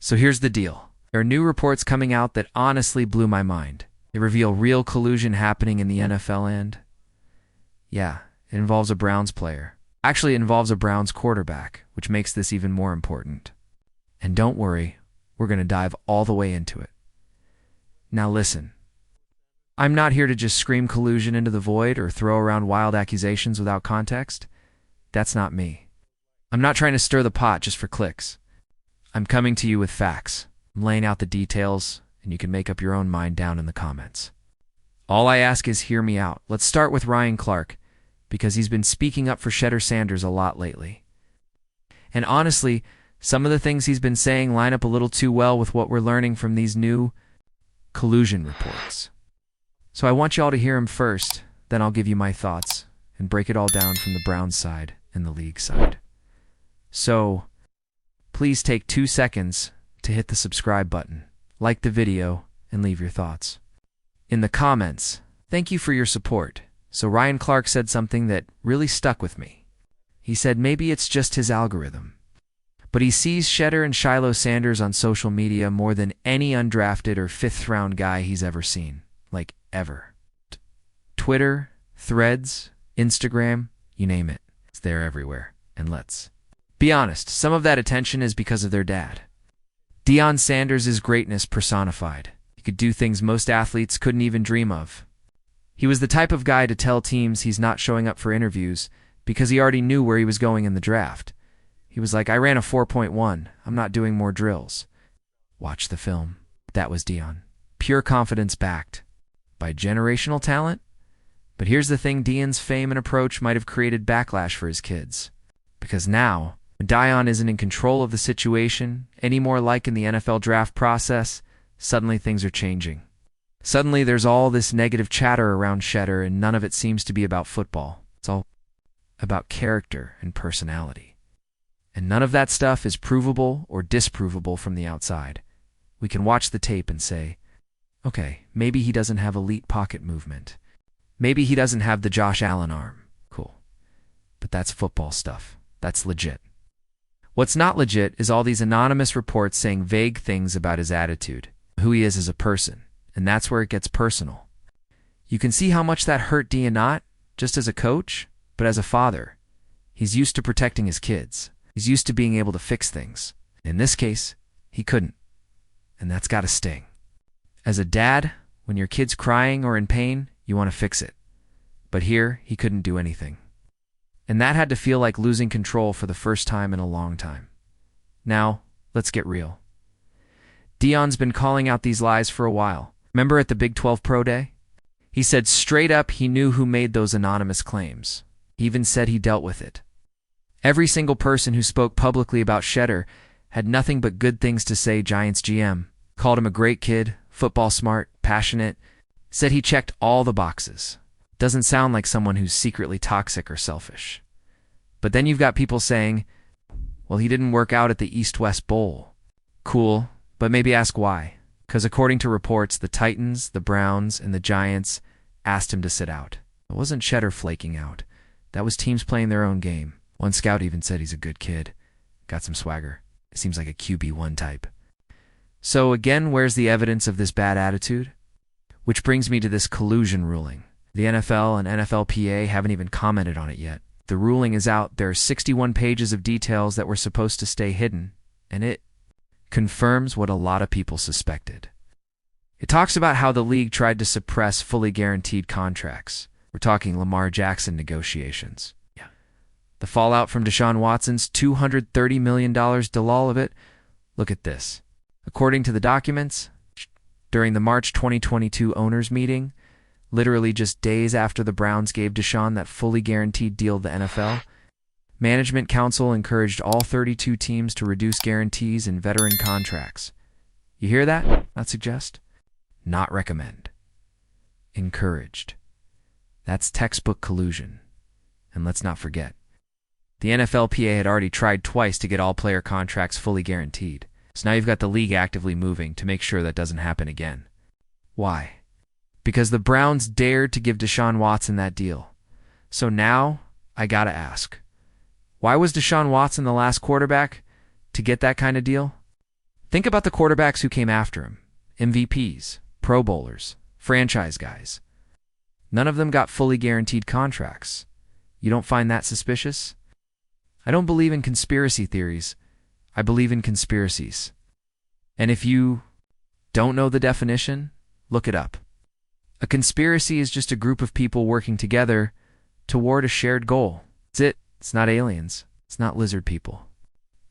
So here's the deal. There are new reports coming out that honestly blew my mind. They reveal real collusion happening in the NFL and... yeah, it involves a Browns player. Actually, it involves a Browns quarterback, which makes this even more important. And don't worry, we're going to dive all the way into it. Now listen. I'm not here to just scream collusion into the void or throw around wild accusations without context. That's not me. I'm not trying to stir the pot just for clicks. I'm coming to you with facts. I'm laying out the details, and you can make up your own mind down in the comments. All I ask is hear me out. Let's start with Ryan Clark, because he's been speaking up for Shedeur Sanders a lot lately. And honestly, some of the things he's been saying line up a little too well with what we're learning from these new collusion reports. So I want you all to hear him first, then I'll give you my thoughts and break it all down from the Browns side and the league side. So, please take 2 seconds to hit the subscribe button, like the video, and leave your thoughts. In the comments, thank you for your support. So Ryan Clark said something that really stuck with me. He said maybe it's just his algorithm, but he sees Shedeur and Shedeur Sanders on social media more than any undrafted or fifth-round guy he's ever seen. Like, ever. Twitter, Threads, Instagram, you name it. It's there everywhere. And let's be honest, some of that attention is because of their dad. Deion Sanders is greatness personified. He could do things most athletes couldn't even dream of. He was the type of guy to tell teams he's not showing up for interviews because he already knew where he was going in the draft. He was like, I ran a 4.1. I'm not doing more drills. Watch the film. That was Deion. Pure confidence backed by generational talent. But here's the thing, Deion's fame and approach might have created backlash for his kids. Because now, when Deion isn't in control of the situation, any more like in the NFL draft process, suddenly things are changing. Suddenly there's all this negative chatter around Shedeur, and none of it seems to be about football. It's all about character and personality. And none of that stuff is provable or disprovable from the outside. We can watch the tape and say, okay, maybe he doesn't have elite pocket movement. Maybe he doesn't have the Josh Allen arm. Cool. But that's football stuff. That's legit. What's not legit is all these anonymous reports saying vague things about his attitude, who he is as a person. And that's where it gets personal. You can see how much that hurt Deion, not just as a coach, but as a father. He's used to protecting his kids. He's used to being able to fix things. In this case, he couldn't. And that's got to sting. As a dad, when your kid's crying or in pain, you want to fix it. But here, he couldn't do anything. And that had to feel like losing control for the first time in a long time. Now, let's get real. Deion's been calling out these lies for a while. Remember at the Big 12 Pro Day? He said straight up he knew who made those anonymous claims. He even said he dealt with it. Every single person who spoke publicly about Shedeur had nothing but good things to say. Giants GM called him a great kid, football smart, passionate, said he checked all the boxes. Doesn't sound like someone who's secretly toxic or selfish. But then you've got people saying, well, he didn't work out at the East-West Bowl. Cool, but maybe ask why. Because according to reports, the Titans, the Browns, and the Giants asked him to sit out. It wasn't Shedeur flaking out. That was teams playing their own game. One scout even said he's a good kid. Got some swagger. It seems like a QB1 type. So again, where's the evidence of this bad attitude? Which brings me to this collusion ruling. The NFL and NFLPA haven't even commented on it yet. The ruling is out. There are 61 pages of details that were supposed to stay hidden, and it confirms what a lot of people suspected. It talks about how the league tried to suppress fully guaranteed contracts. We're talking Lamar Jackson negotiations. Yeah. The fallout from Deshaun Watson's $230 million deal of it. Look at this. According to the documents, during the March 2022 owners meeting, literally just days after the Browns gave Deshaun that fully guaranteed deal to the NFL, Management Council encouraged all 32 teams to reduce guarantees in veteran contracts. You hear that? Not suggest. Not recommend. Encouraged. That's textbook collusion. And let's not forget, the NFLPA had already tried twice to get all player contracts fully guaranteed. So now you've got the league actively moving to make sure that doesn't happen again. Why? Because the Browns dared to give Deshaun Watson that deal. So now, I gotta ask, why was Deshaun Watson the last quarterback to get that kind of deal? Think about the quarterbacks who came after him. MVPs, Pro Bowlers, franchise guys. None of them got fully guaranteed contracts. You don't find that suspicious? I don't believe in conspiracy theories. I believe in conspiracies. And if you don't know the definition, look it up. A conspiracy is just a group of people working together toward a shared goal. That's it. It's not aliens. It's not lizard people.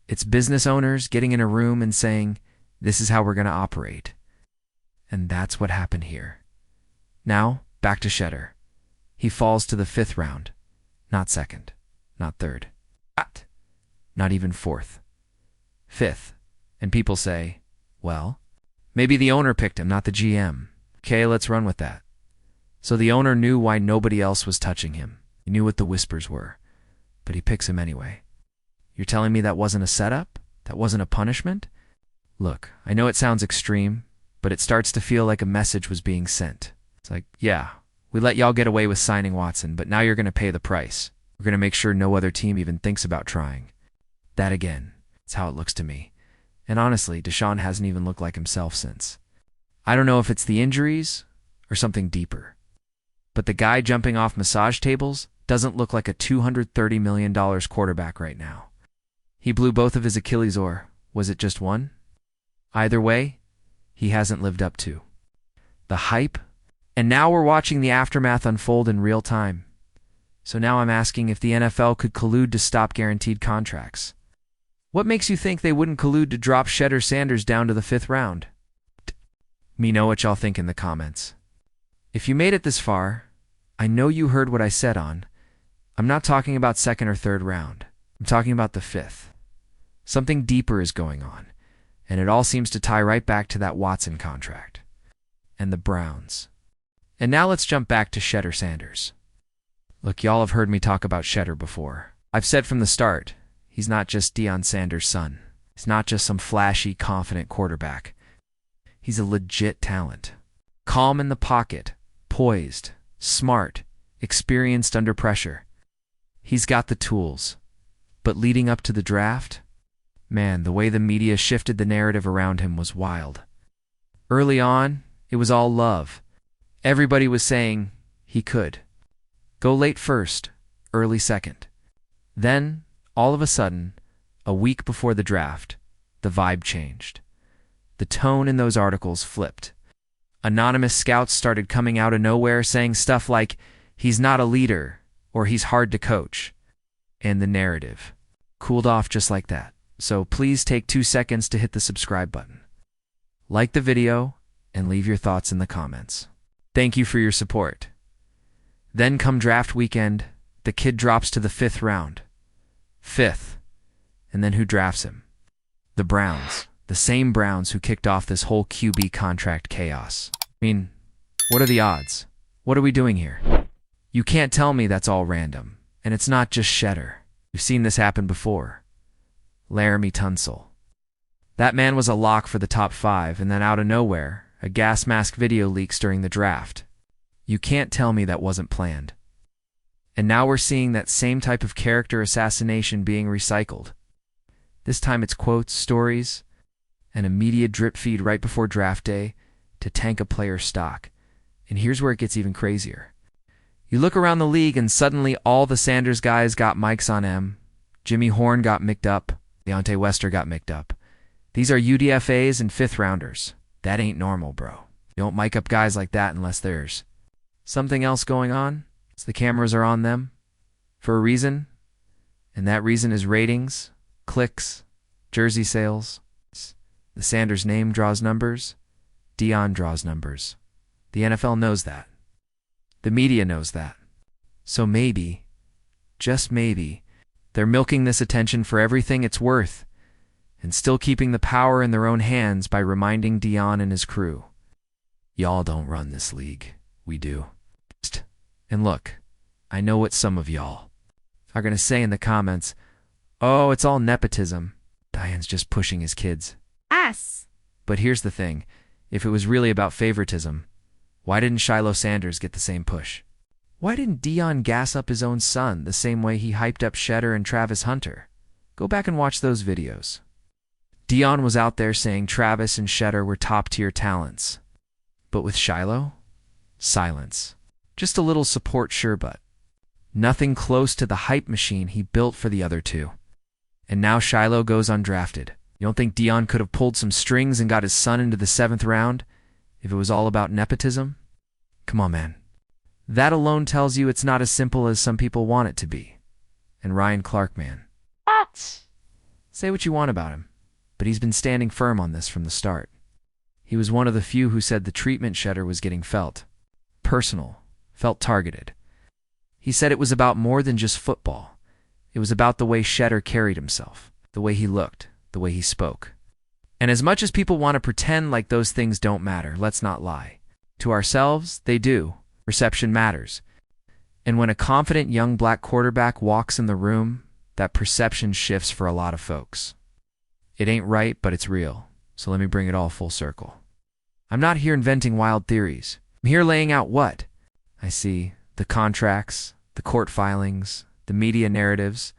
It's business owners getting in a room and saying, this is how we're going to operate. And that's what happened here. Now, back to Shedeur. He falls to the 5th round. Not 2nd. Not 3rd. Not even 4th. 5th. And people say, well, maybe the owner picked him, not the GM. Okay, let's run with that. So the owner knew why nobody else was touching him. He knew what the whispers were. But he picks him anyway. You're telling me that wasn't a setup? That wasn't a punishment? Look, I know it sounds extreme, but it starts to feel like a message was being sent. It's like, yeah, we let y'all get away with signing Watson, but now you're going to pay the price. We're going to make sure no other team even thinks about trying. That again, is how it looks to me. And honestly, Deshaun hasn't even looked like himself since. I don't know if it's the injuries or something deeper. But the guy jumping off massage tables doesn't look like a $230 million quarterback right now. He blew both of his Achilles, or was it just one? Either way, he hasn't lived up to the hype. And now we're watching the aftermath unfold in real time. So now I'm asking if the NFL could collude to stop guaranteed contracts. What makes you think they wouldn't collude to drop Shedeur Sanders down to the 5th round? Me know what y'all think in the comments. If you made it this far, I know you heard what I said on. I'm not talking about 2nd or 3rd round. I'm talking about the 5th. Something deeper is going on, and it all seems to tie right back to that Watson contract. And the Browns. And now let's jump back to Shedeur Sanders. Look, y'all have heard me talk about Shedeur before. I've said from the start, he's not just Deion Sanders' son. He's not just some flashy, confident quarterback. He's a legit talent. Calm in the pocket, poised, smart, experienced under pressure. He's got the tools. But leading up to the draft, man, the way the media shifted the narrative around him was wild. Early on, it was all love. Everybody was saying he could. Go late first, early second. Then, all of a sudden, a week before the draft, the vibe changed. The tone in those articles flipped. Anonymous scouts started coming out of nowhere saying stuff like, he's not a leader, or he's hard to coach. And the narrative cooled off just like that. So please take 2 seconds to hit the subscribe button. Like the video, and leave your thoughts in the comments. Thank you for your support. Then come draft weekend, the kid drops to the 5th round. 5th. And then who drafts him? The Browns. The same Browns who kicked off this whole QB contract chaos. I mean, what are the odds? What are we doing here? You can't tell me that's all random. And it's not just Shedeur. You've seen this happen before. Laramie Tunsil. That man was a lock for the top 5, and then out of nowhere, a gas mask video leaks during the draft. You can't tell me that wasn't planned. And now we're seeing that same type of character assassination being recycled. This time it's quotes, stories, and a media drip feed right before draft day to tank a player's stock. And here's where it gets even crazier. You look around the league and suddenly all the Sanders guys got mics on M. Jimmy Horn got micked up. Deontay Wester got micked up. These are UDFAs and 5th rounders. That ain't normal, bro. You don't mic up guys like that unless there's something else going on. So the cameras are on them for a reason. And that reason is ratings, clicks, jersey sales. The Sanders name draws numbers. Deion draws numbers. The NFL knows that. The media knows that. So maybe, just maybe, they're milking this attention for everything it's worth and still keeping the power in their own hands by reminding Deion and his crew. Y'all don't run this league. We do. And look, I know what some of y'all are going to say in the comments. Oh, it's all nepotism. Dion's just pushing his kids. But here's the thing. If it was really about favoritism, why didn't Shiloh Sanders get the same push? Why didn't Deion gas up his own son the same way he hyped up Shedeur and Travis Hunter? Go back and watch those videos. Dion was out there saying Travis and Shedeur were top-tier talents. But with Shiloh? Silence. Just a little support, sure, but nothing close to the hype machine he built for the other two. And now Shiloh goes undrafted. You don't think Dion could have pulled some strings and got his son into the 7th round if it was all about nepotism? Come on, man. That alone tells you it's not as simple as some people want it to be. And Ryan Clark, man. What? Say what you want about him, but he's been standing firm on this from the start. He was one of the few who said the treatment Shedeur was getting felt personal, felt targeted. He said it was about more than just football. It was about the way Shedeur carried himself, the way he looked, the way he spoke. And as much as people want to pretend like those things don't matter, let's not lie. To ourselves, they do. Perception matters. And when a confident young black quarterback walks in the room, that perception shifts for a lot of folks. It ain't right, but it's real. So let me bring it all full circle. I'm not here inventing wild theories. I'm here laying out what I see: the contracts, the court filings, the media narratives,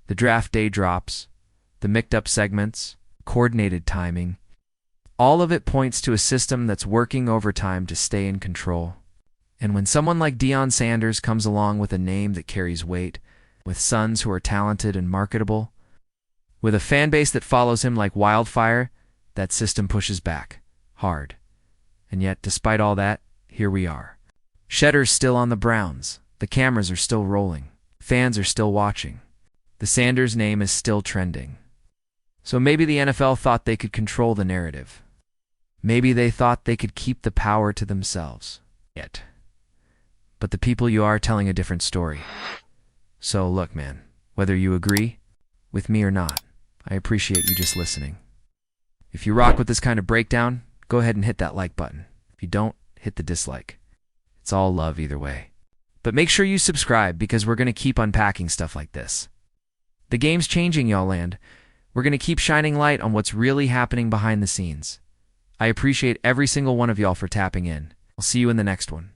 the draft day drops, the mixed-up segments, coordinated timing. All of it points to a system that's working overtime to stay in control. And when someone like Deion Sanders comes along with a name that carries weight, with sons who are talented and marketable, with a fan base that follows him like wildfire, that system pushes back, hard. And yet, despite all that, here we are. Shedeur's still on the Browns. The cameras are still rolling. Fans are still watching. The Sanders name is still trending. So maybe the NFL thought they could control the narrative. Maybe they thought they could keep the power to themselves. Yet. But the people you are telling a different story. So look, man, whether you agree with me or not, I appreciate you just listening. If you rock with this kind of breakdown, go ahead and hit that like button. If you don't, hit the dislike. It's all love either way. But make sure you subscribe because we're going to keep unpacking stuff like this. The game's changing, y'all land. We're going to keep shining light on what's really happening behind the scenes. I appreciate every single one of y'all for tapping in. I'll see you in the next one.